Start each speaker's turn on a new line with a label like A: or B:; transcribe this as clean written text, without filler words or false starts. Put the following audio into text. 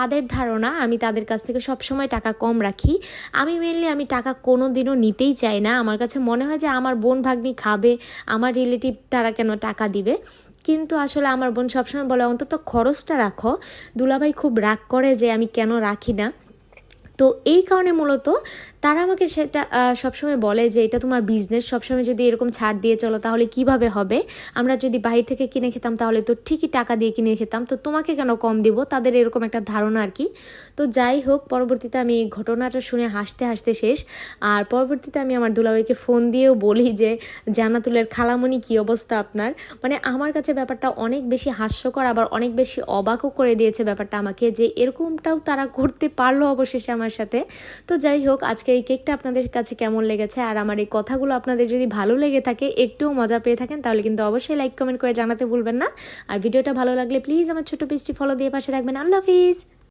A: তাদের ধারণা আমি তাদের কাছ থেকে সবসময় টাকা কম রাখি। আমি টাকা কোনো দিনও নিতেই চাই না। আমার কাছে মনে হয় যে আমার বোন ভাগ্নি খাবে, আমার রিলেটিভ তারা কেন টাকা দিবে। কিন্তু আসলে আমার বোন সবসময় বলে অন্তত খরচটা রাখো। দুলাভাই খুব রাগ করে যে আমি কেন রাখি না। তো এই কারণে মূলত তারা আমাকে সেটা সবসময় বলে যে এটা তোমার বিজনেস, সবসময় যদি এরকম ছাড় দিয়ে চলো তাহলে কিভাবে হবে। আমরা যদি বাইরে থেকে কিনে খেতাম তাহলে তো ঠিকই টাকা দিয়ে কিনে খেতাম, তো তোমাকে কেন কম দিব, তাদের এরকম একটা ধারণা আর কি। তো যাই হোক, পরবর্তীতে আমি এই ঘটনাটা শুনে হাসতে হাসতে শেষ। আর পরবর্তীতে আমি আমার দুলাভাইকে ফোন দিয়েও বলি যে জান্নাতুলের খালামণি কী অবস্থা আপনার। মানে আমার কাছে ব্যাপারটা অনেক বেশি হাস্যকর, আবার অনেক বেশি অবাকও করে দিয়েছে ব্যাপারটা আমাকে, যে এরকমটাও তারা করতে পারলো অবশেষে আমার সাথে। তো যাই হোক, আজকে এই কেকটা আপনাদের কাছে কেমন লেগেছে, আর আমার এই কথাগুলো আপনাদের যদি ভালো লেগে থাকে, একটুও মজা পেয়ে থাকেন, তাহলে কিন্তু অবশ্যই লাইক কমেন্ট করে জানাতে ভুলবেন না। আর ভিডিওটা ভালো লাগলে প্লিজ আমার ছোট পেজটি ফলো দিয়ে পাশে থাকবেন। আল্লাহ হাফিজ।